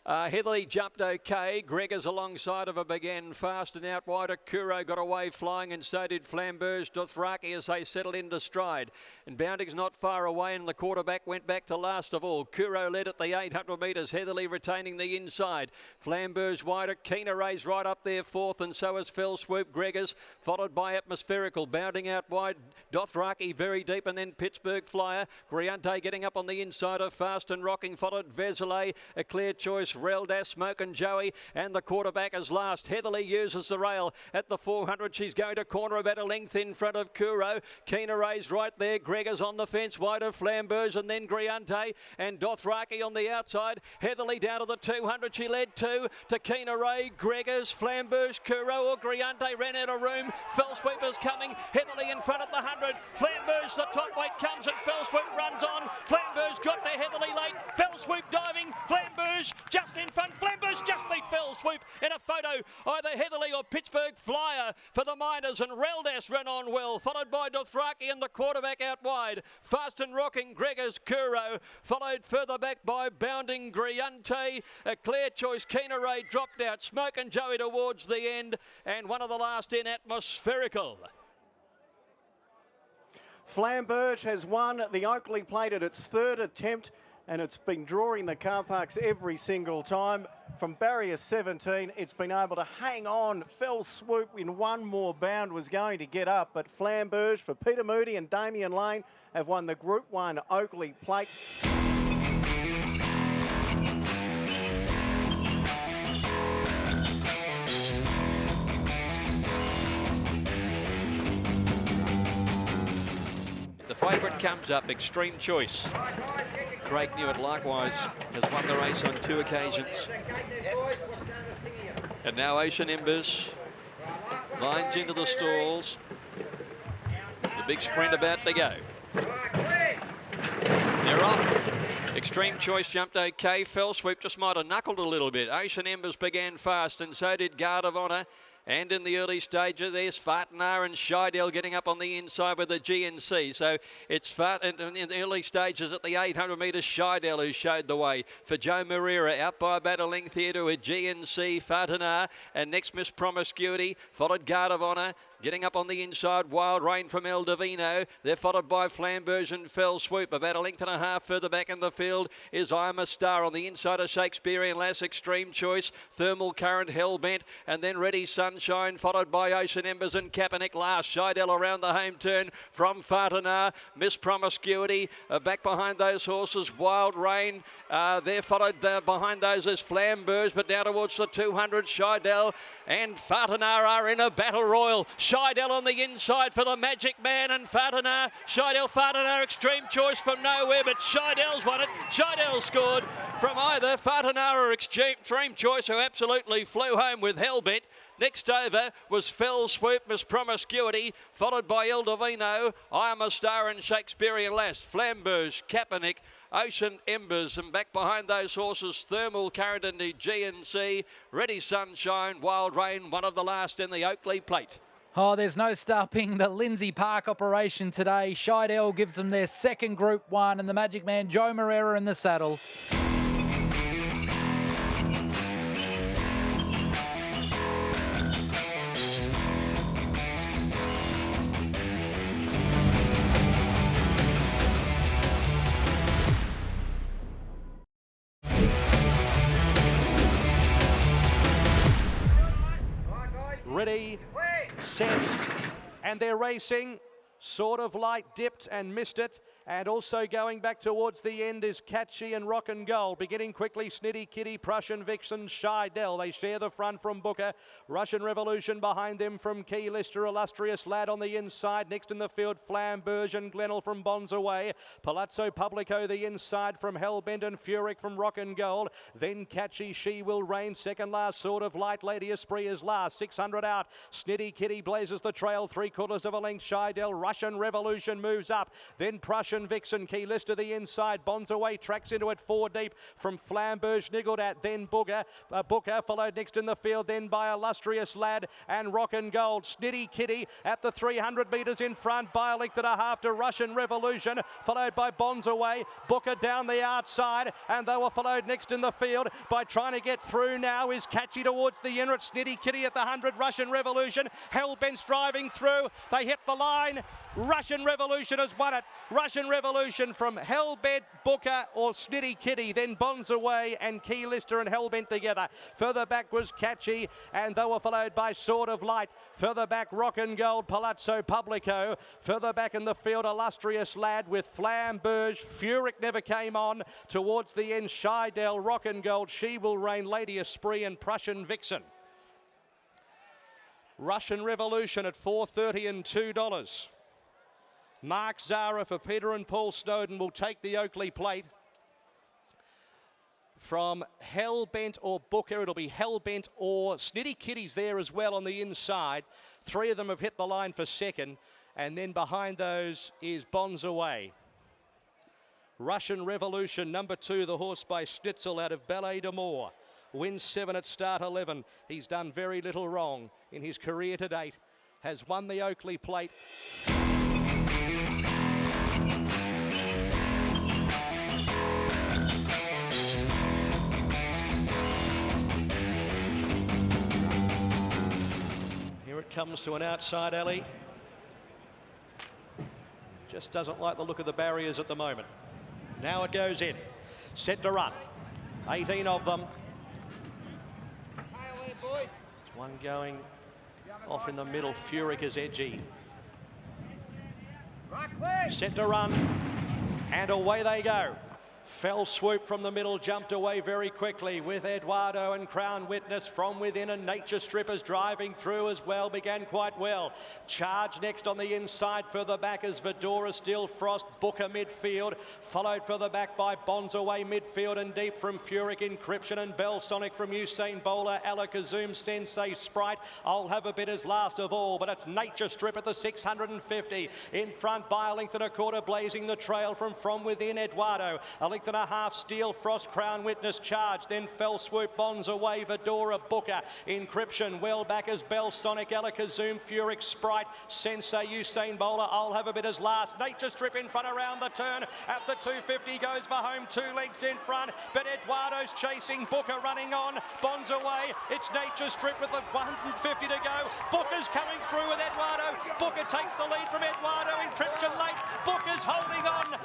Heatherly jumped okay. Gregor's alongside of her began fast and out wide. Kuro got away flying, and so did Flamberge Dothraki as they settled into stride. And Bounding's not far away, and the quarterback went back to last of all. Kuro led at the 800 metres, Heatherly retaining the inside. Flamberge wider, Keener Ray's right up there fourth, and so is Fell Swoop Gregor's, followed by Atmospherical. Bounding out wide, Dothraki very deep, and then Pittsburgh Flyer. Griante getting up on the inside of Fast and Rocking, followed Veselay, A Clear Choice, Reldas, Smoke and Joey, and the quarterback is last. Heatherly uses the rail at the 400. She's going to corner about a length in front of Kuro. Keener Ray's right there. Gregor's on the fence, wide of Flamberge, and then Griante and Dothraki on the outside. Heatherly down to the 200. She led two to Keener Ray, Gregor's, Flamberge, Kuro, or Griante ran out of room. Fell Swoop is coming. Heatherly in front at the 100. Flamberge, the top weight comes, and Fell Swoop runs on. Flamberge got there, Heatherly late. Fell Swoop diving. Flamberge just in front. Flamberge just beat Fell Swoop in a photo. Either Heatherly or Pittsburgh Flyer for the Miners, and Reldas ran on well, followed by Dothraki and the quarterback out wide. Fast and Rocking, Gregor's, Kuro, followed further back by Bounding Griante. A Clear Choice, Keener Ray dropped out. Smoke and Joey towards the end, and one of the last in, Atmospherical. Flamberge has won the Oakleigh Plate at its 3rd attempt, and it's been drawing the car parks every single time. From barrier 17, it's been able to hang on. Fell Swoop in one more bound was going to get up, but Flamberge for Peter Moody and Damien Lane have won the Group 1 Oakleigh Plate. The favourite comes up, Extreme Choice. Craig Newitt likewise has won the race on 2 occasions. And now Ocean Embers lines into the stalls. The big sprint about to go. They're off. Extreme Choice jumped okay. Fell Swoop just might have knuckled a little bit. Ocean Embers began fast, and so did Guard of Honour. And in the early stages, there's Fartanar and Sheidel getting up on the inside with the GNC. So it's in the early stages at the 800 metres, Sheidel who showed the way for Joe Moreira. Out by about a length here to a GNC, Fartanar. And next, Miss Promiscuity, followed Guard of Honour. Getting up on the inside, Wild Rain from El Divino. They're followed by Flamberge and Fell Swoop. About a length and a half further back in the field is I'm a Star. On the inside of Shakespearean Lass, Extreme Choice, Thermal Current, Hellbent, and then Ready Sunshine, followed by Ocean Embers and Kaepernick last. Sheidel around the home turn from Fartanar. Miss Promiscuity, back behind those horses, Wild Rain. They're followed behind those is Flamberge, but down towards the 200, Sheidel and Fartanar are in a battle royal. Sheidel on the inside for the Magic Man and Fartanar. Fartanar, extreme choice from nowhere, but Sheidel's won it. Sheidel scored from either Fartanar or extreme choice, who absolutely flew home with Hellbent. Next over was Fell Swoop, Miss Promiscuity, followed by Il Divino, I Am a Star and Shakespearean Lass, Flamberge, Kaepernick, Ocean Embers, and back behind those horses, Thermal, Carrington, GNC, Ready Sunshine, Wild Rain, one of the last in the Oakleigh Plate. Oh, there's no stopping the Lindsay Park operation today. Sheidel gives them their second Group 1 and the Magic Man Joe Moreira in the saddle. Ready, set, and they're racing. Sort of light, dipped and missed it. And also going back towards the end is Catchy and Rock and Gold. Beginning quickly, Snitty Kitty, Prussian Vixen, Sheidel. They share the front from Booker. Russian Revolution behind them from Key Lister, Illustrious Lad on the inside. Next in the field, Flamberge and Glenelg from Bonds Away. Palazzo Publico the inside from Hellbent and Furic from Rock and Gold. Then Catchy, She Will Reign. Second last, Sort of Light, Lady Esprit is last. 600 out. Snitty Kitty blazes the trail. 3/4 of a length. Sheidel, Russian Revolution moves up. Then Prussian Vixen, Key Lister the inside. Bonds Away tracks into it 4 deep from Flamberge, niggled at. Then Booker followed next in the field then by Illustrious Lad and Rock and Gold. Snitty Kitty at the 300 metres in front by a length and a half to Russian Revolution, followed by Bonds Away. Booker down the outside, and they were followed next in the field by trying to get through now is Catchy towards the inlet. Snitty Kitty at the 100. Russian Revolution, Hellbent's driving through. They hit the line. Russian Revolution has won it. Russian Revolution from Hellbent, Booker or Snitty Kitty, then Bonds Away and Key Lister and Hellbent together. Further back was Catchy, and they were followed by Sort of Light. Further back, Rock and Gold, Palazzo Publico. Further back in the field, Illustrious Lad with Flamberge. Furic never came on. Towards the end, Sheidel, Rock and Gold, She Will Reign, Lady Esprit and Prussian Vixen. Russian Revolution at $4.30 and $2. Mark Zara for Peter and Paul Snowden will take the Oakleigh Plate. From Hellbent or Booker, it'll be Hellbent or Snitty Kitty's there as well on the inside. 3 of them have hit the line for second. And then behind those is Bonds Away. Russian Revolution, number 2, the horse by Snitzel out of Ballet d'Amour. Wins 7 at start 11. He's done very little wrong in his career to date. Has won the Oakleigh Plate. Here it comes to an outside alley. Just doesn't like the look of the barriers at the moment. Now it goes in. Set to run. 18 of them. There's one going off in the middle. Furic is edgy. Set to run. And away they go. Fell Swoop from the middle, jumped away very quickly with Eduardo and Crown Witness from within, and Nature Strippers driving through as well, began quite well. Charge next on the inside, further back is Vidora, Still Frost, Booker midfield, followed further back by Bonds Away midfield and deep from Furic, Encryption and Bell Sonic from Usain Bowler, Alakazum, Sensei, Sprite. I'll have a bit as last of all, but it's Nature Strip at the 650. In front by a length and a quarter, blazing the trail from within, Eduardo. A length and a half, Steel Frost, Crown Witness, Charge, then Fell Swoop, Bonds Away, Vidora, Booker, Encryption, well back as Bell Sonic, Alakazum, Furic, Sprite, Sensei, Usain Bowler. I'll have a bit as last. Nature Strip in front around the turn at the 250, goes for home, 2 lengths in front, but Eduardo's chasing, Booker running on, Bonds Away, it's Nature Strip with the 150 to go. Booker's coming through with Eduardo. Booker takes the lead from Eduardo. Encryption late. Booker's holding on.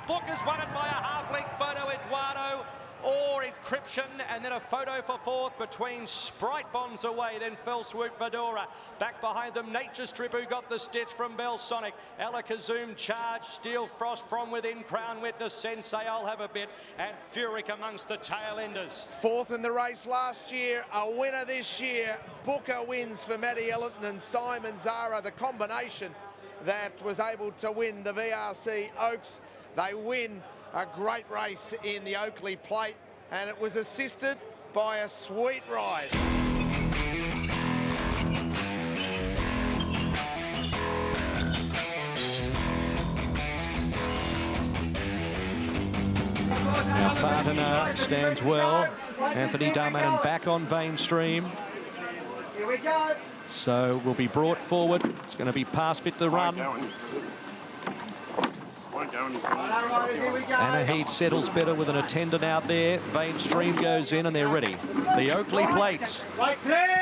Booker's won it by a half-length photo. Eduardo or Encryption, and then a photo for fourth between Sprite Bonds away, then Fell Swoop Fedora. Back behind them, Nature Strip, who got the stitch from Bell Sonic. Alakazam Charge, Steel Frost from within, Crown Witness, Sensei, I'll have a bit, and Furyk amongst the tail enders. Fourth in the race last year, a winner this year. Booker wins for Matty Ellington and Simon Zara, the combination that was able to win the VRC Oaks. They win a great race in the Oakleigh Plate, and it was assisted by a sweet ride. Now Fardiner stands well. Anthony Darmanin back on Vainstream. Here we go. So will be brought forward. It's going to be past fit to run. Anna Heed settles better with an attendant out there. Vainstream goes in and they're ready. The Oakleigh Plates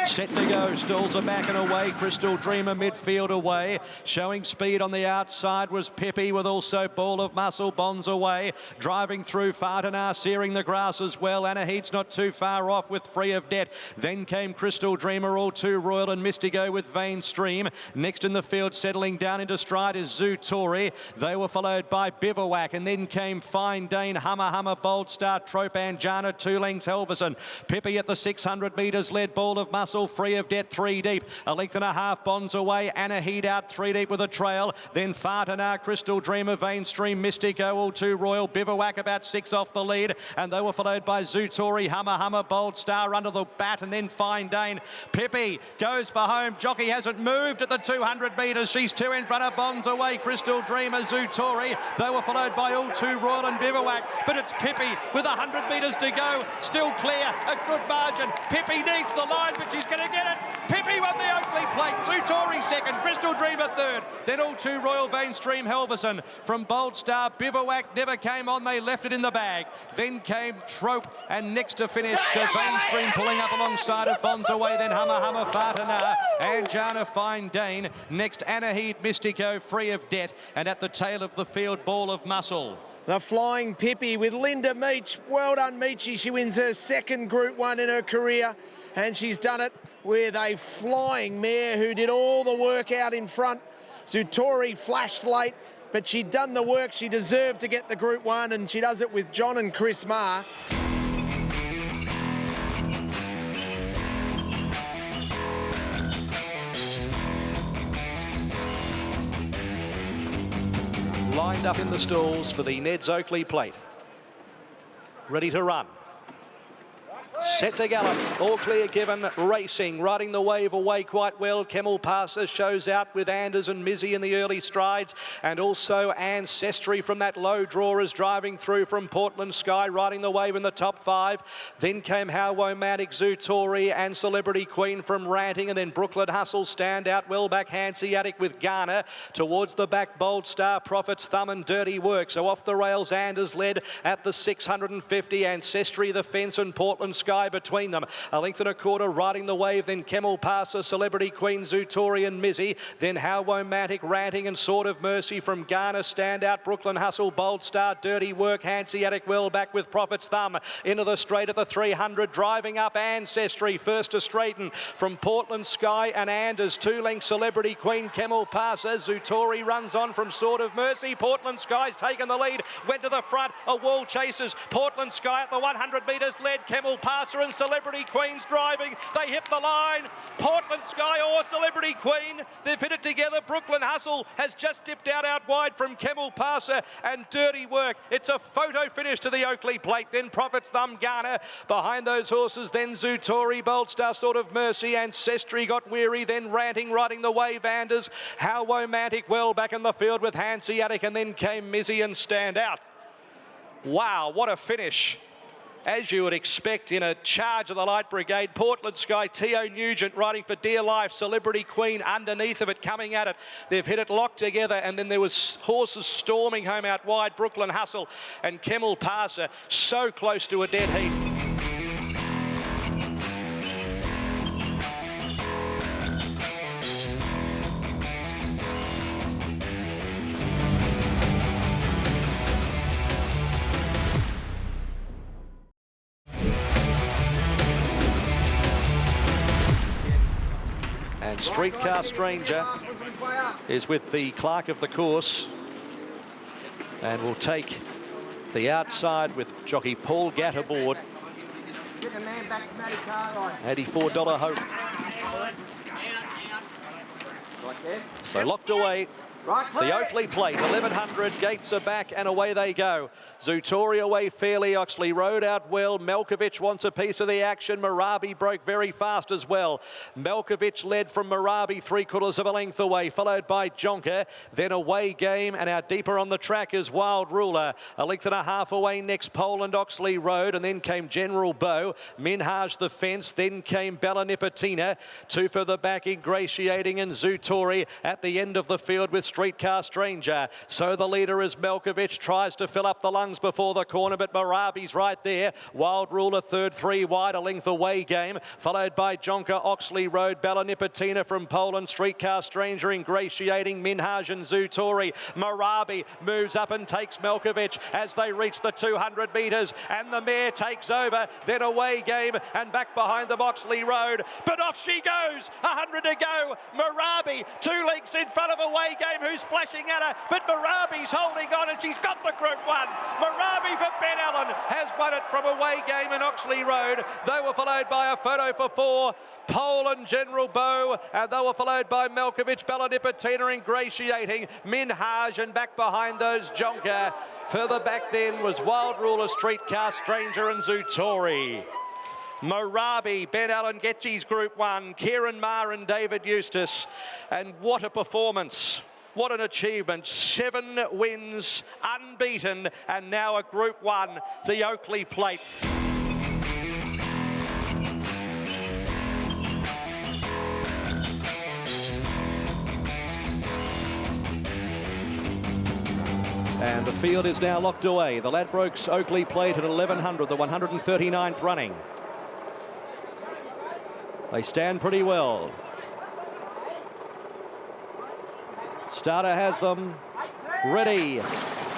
set to go. Stalls are back and away. Crystal Dreamer midfield away. Showing speed on the outside was Pippie, with also Ball of Muscle Bonds away. Driving through Fardiner, searing the grass as well. Anna Heed's not too far off with Free of Debt. Then came Crystal Dreamer, All Too Royal and Mystico with Vainstream. Next in the field, settling down into stride, is Zootori. They were followed by Bivouac, and then came Fine Dane, Hummer, Bold Star, Trope, Anjana, 2 lengths Helverson. Pippie at the 600 metres led Ball of Muscle, Free of Debt 3 deep. A length and a half Bonds away. Anna Heed out 3 deep with a trail. Then Fartanar, Crystal Dreamer, Vainstream, Mystico, All Too Royal, Bivouac about 6 off the lead, and they were followed by Zootori, Hummer, Bold Star under the bat, and then Fine Dane. Pippie goes for home. Jockey hasn't moved at the 200 metres. She's 2 in front of Bonds away. Crystal Dreamer, Zootori. They were followed by All Too Royal and Bivouac, but it's Pippie with 100 metres to go. Still clear, a good margin. Pippie needs the line, but she's going to get it. Pippie won the Oakleigh Plate. Zootori second, Crystal Dreamer third. Then All Too Royal, Vainstream, Helverson. From Bold Star, Bivouac never came on. They left it in the bag. Then came Trope, and next to finish, Vainstream pulling up alongside of Bonds away. Then Hummer, Fartanar, Anjana, Fine Dane. Next, Anna Heed, Mystico, Free of Debt, and at the tail of the field, Ball of Muscle. The Flying Pippie with Linda Meach. Well done, Meachy. She wins her second Group 1 in her career, and she's done it with a flying mare who did all the work out in front. Zootori flashed late, but she'd done the work. She deserved to get the Group 1, and she does it with John and Chris Marr. Lined up in the stalls for the Ned's Oakleigh Plate. Ready to run. Set to gallop, all clear given, racing, riding the wave away quite well. Camel Passer shows out with Anders and Mizzy in the early strides, and also Ancestry from that low draw is driving through from Portland Sky, riding the wave in the top 5. Then came How Womatic, Zootori and Celebrity Queen from Ranting, and then Brooklyn Hustle stand out well back Hanseatic with Garner. Towards the back, Bold Star, Prophet's Thumb and Dirty Work. So off the rails, Anders led at the 650, Ancestry, the fence and Portland Sky between them. A length and a quarter riding the wave, then Camel Passer, Celebrity Queen, Zootori and Mizzy. Then How Womatic, Ranting and Sword of Mercy from Garner stand out. Brooklyn Hustle, Bold Star, Dirty Work, Hanseatic well back with Prophet's Thumb. Into the straight at the 300, driving up Ancestry, first to straighten from Portland Sky and Anders. 2 lengths Celebrity Queen, Camel Passer. Zootori runs on from Sword of Mercy. Portland Sky's taken the lead, went to the front, a wall chases. Portland Sky at the 100 metres led. Camel Passer and Celebrity Queen's driving. They hit the line. Portland Sky or Celebrity Queen. They've hit it together. Brooklyn Hustle has just dipped out wide from Camel Passer and Dirty Work. It's a photo finish to the Oakleigh Plate. Then Prophet's Thumb, Garner. Behind those horses, then Zootori, Bold Star, Sort of Mercy. Ancestry got weary. Then Ranting, riding the wave, Anders. How Womatic well back in the field with Hanseatic, and then came Mizzy and Stand Out. Wow, what a finish. As you would expect in a charge of the Light Brigade. Portland Sky, T.O. Nugent riding for dear life. Celebrity Queen underneath of it, coming at it. They've hit it locked together, and then there was horses storming home out wide. Brooklyn Hustle and Camel Passer so close to a dead heat. And Streetcar Stranger is with the clerk of the course and will take the outside with jockey Paul Gatt aboard. $84 Hope. So locked away. The Oakleigh Plate, 1100, gates are back and away they go. Zutori away fairly, Oxley Road out well. Melkovich wants a piece of the action. Marabi broke very fast as well. Melkovich led from Marabi 3/4 of a length away, followed by Jonker. Then Away Game, and out deeper on the track is Wild Ruler. A length and a half away next, Poland Oxley Road, and then came General Bow. Minhaj the fence, then came Bella Nipotina. Two further back, Ingratiating and Zutori at the end of the field with Streetcar Stranger. So the leader is Melkovich, tries to fill up the lungs before the corner, but Marabi's right there. Wild Ruler third, 3 wide, a length Away Game, followed by Jonker, Oxley Road, Bella Nipotina from Poland, Streetcar Stranger, Ingratiating, Minhaj and Zutori. Marabi moves up and takes Melkovich as they reach the 200 metres, and the mare takes over. Then Away Game, and back behind them Oxley Road, but off she goes, 100 to go. Marabi 2 lengths in front of Away Game, who's flashing at her, but Marabi's holding on and she's got the Group 1. Marabi for Ben Allen has won it from Away Game and Oxley Road. They were followed by a photo for 4, Poland General Bow, and they were followed by Melkovich, Bella Nipotina, Ingratiating, Minhaj, and back behind those Jonker. Further back then was Wild Ruler, Streetcar Stranger and Zutori. Marabi, Ben Allen gets his Group 1, Kieran Maher and David Eustace, and what a performance. What an achievement. 7 wins, unbeaten, and now a Group 1, the Oakleigh Plate. And the field is now locked away. The Ladbrokes Oakleigh Plate at 1100, the 139th running. They stand pretty well. Starter has them ready.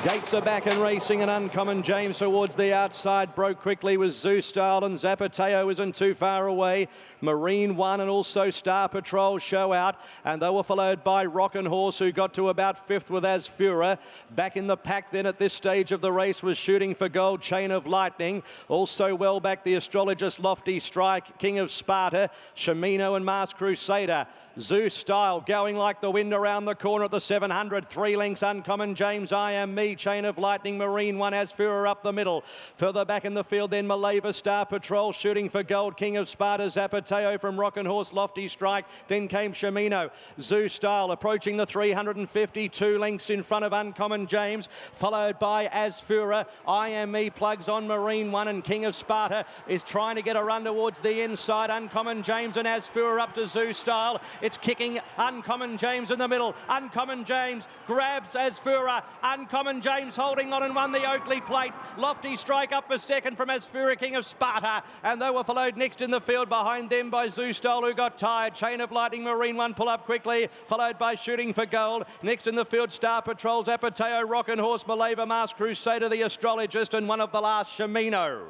Gates are back and racing, and Uncommon James towards the outside. Broke quickly with Zoo Style, and Zapateo isn't too far away. Marine One and also Star Patrol show out, and they were followed by Rockin' Horse, who got to about 5th with Asfura. Back in the pack then at this stage of the race was Shooting for Gold, Chain of Lightning. Also well back the Astrologist, Lofty Strike, King of Sparta, Shimino and Mars Crusader. Zoo Style going like the wind around the corner at the 700. 3 lengths, Uncommon James, I Am Me, Chain of Lightning, Marine One, Asfura up the middle. Further back in the field then Maleva, Star Patrol, Shooting for Gold, King of Sparta, Zapateo from Rockin' Horse, Lofty Strike. Then came Shimino. Zoo Style approaching the 350, 2 lengths in front of Uncommon James, followed by Asfura. I Am Me plugs on Marine One, and King of Sparta is trying to get a run towards the inside. Uncommon James and Asfura up to Zoo Style. It's kicking Uncommon James in the middle. Uncommon James grabs Asfura. Uncommon James holding on and won the Oakleigh Plate. Lofty Strike up for second from Asfura, King of Sparta, and they were followed next in the field behind them by Zoo Style, who got tired. Chain of Lightning, Marine One pull up quickly, followed by Shooting for Gold. Next in the field, Star Patrol, Zapateo, Rockin' Horse, Maleva, Mars Crusader, the Astrologist, and one of the last, Shimino.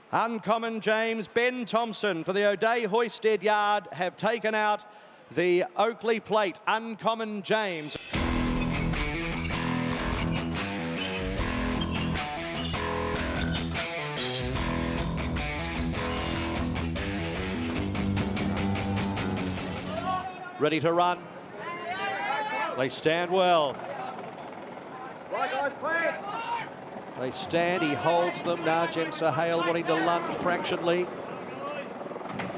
Uncommon James, Ben Thompson for the O'Day Hoisted Yard have taken out the Oakleigh Plate. Uncommon James. Ready to run. They stand well. Right, guys, play. They stand, he holds them. Najem Sahale wanting to lunge fractionally.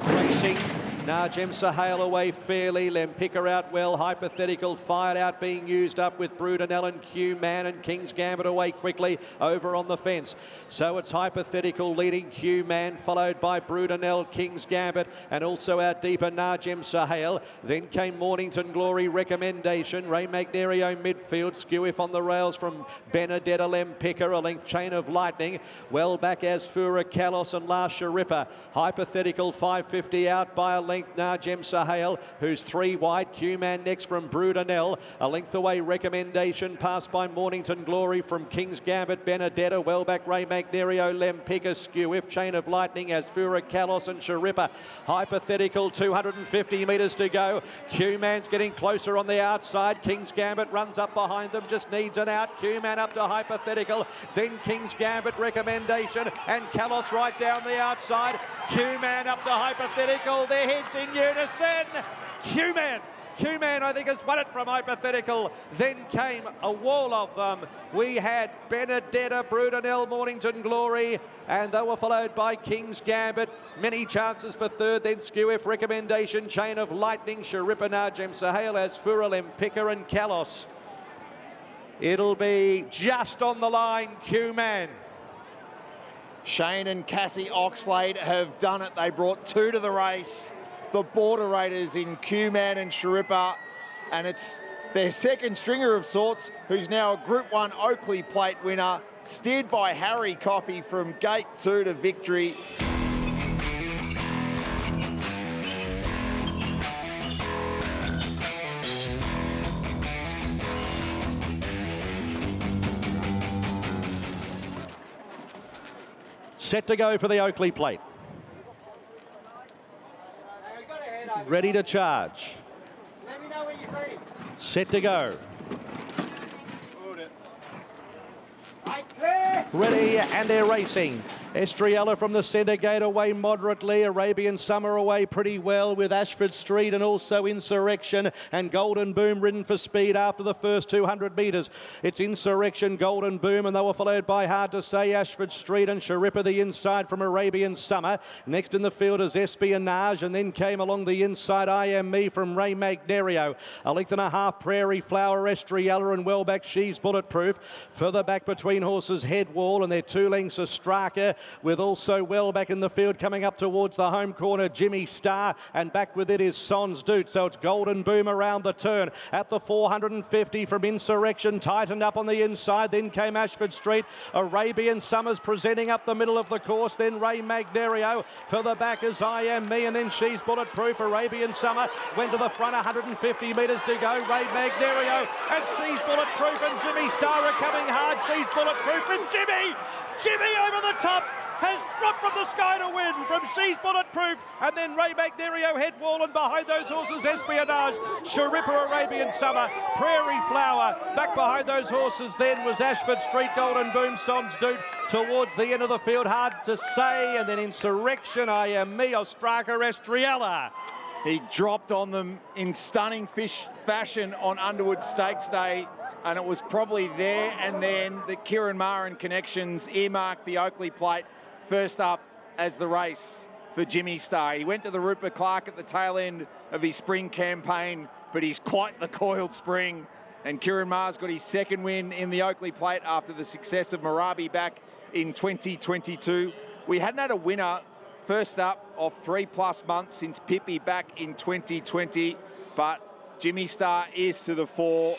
Racing. Najem Sahale away fairly. Lempicker out well. Hypothetical fired out, being used up with Brudenell and Queman, and King's Gambit away quickly over on the fence. So it's Hypothetical leading Queman, followed by Brudenell, King's Gambit, and also out deeper Najem Sahale. Then came Mornington Glory Recommendation. Ray Magnerio midfield. Skewiff on the rails from Benedetta. Lempicker, a length Chain of Lightning. Well back Asfura, Kalos and La Sharippa. Hypothetical 550 out by a length. length, Najem Sahale, who's 3 wide. Queman next from Brudenell. A length away, Recommendation, passed by Mornington Glory from King's Gambit, Benedetta, well back, Ray Magnerio, Lempica, Skew, If Chain of Lightning, Asfura, Kalos and Sharippa. Hypothetical, 250 metres to go. Queman's getting closer on the outside. King's Gambit runs up behind them, just needs an out. Queman up to Hypothetical, then King's Gambit, Recommendation, and Kalos right down the outside. Queman up to Hypothetical, their heads in unison. Queman, I think, has won it from Hypothetical. Then came a wall of them. We had Benedetta, Brudenell, Mornington Glory, and they were followed by King's Gambit. Many chances for third, then Skew If, Recommendation, Chain of Lightning, Sharippa, Najem Sahale, Asfura, Lempica and Kalos. It'll be just on the line, Queman. Shane and Cassie Oxlade have done it. They brought 2 to the race. The Border Raiders in Queman and Sharippa, and it's their second stringer of sorts, who's now a Group 1 Oakleigh Plate winner, steered by Harry Coffey from gate 2 to victory. Set to go for the Oakleigh Plate. Ready to charge. Let me know when you're ready. Set to go. Right, clear. Ready, and they're racing. Estriella from the centre gate away moderately. Arabian Summer away pretty well with Ashford Street and also Insurrection, and Golden Boom ridden for speed after the first 200 metres. It's Insurrection, Golden Boom, and they were followed by Hard to Say, Ashford Street and Sharippa the inside from Arabian Summer. Next in the field is Espionage, and then came along the inside I Am Me from Ray Magnerio. A length and a half, Prairie Flower, Estriella, and well back She's Bulletproof. Further back between horses Head Wall, and their 2 lengths are Straka, with also well back in the field coming up towards the home corner Jimmysstar, and back with it is Sans Doute. So it's Golden Boom around the turn at the 450 from Insurrection, tightened up on the inside. Then came Ashford Street. Arabian Summers presenting up the middle of the course, then Ray Magnerio. Further back is I Am Me, and then She's Bulletproof. Arabian Summer went to the front, 150 metres to go. Ray Magnerio and She's Bulletproof, and Jimmysstar are coming hard. She's Bulletproof, and Jimmy over the top, has dropped from the sky to win from She's Bulletproof, and then Ray Magnerio, Head Wall, and behind those horses Espionage, Sharippa, Arabian Summer, Prairie Flower. Back behind those horses then was Ashford Street, Golden Boom, Sans Doute. Towards the end of the field, Hard to Say, and then Insurrection, I Am Me, Ostraka, Estriella. He dropped on them in stunning fashion on Underwood Stakes Day, and it was probably there and then that Kieran Maher and Connections earmarked the Oakleigh Plate first up as the race for Jimmysstar. He went to the Rupert Clark at the tail end of his spring campaign, but he's quite the coiled spring, and Kieran Maher's got his second win in the Oakleigh Plate after the success of Marabi back in 2022. We hadn't had a winner first up of 3+ months since Pippie back in 2020, but Jimmysstar is to the fore.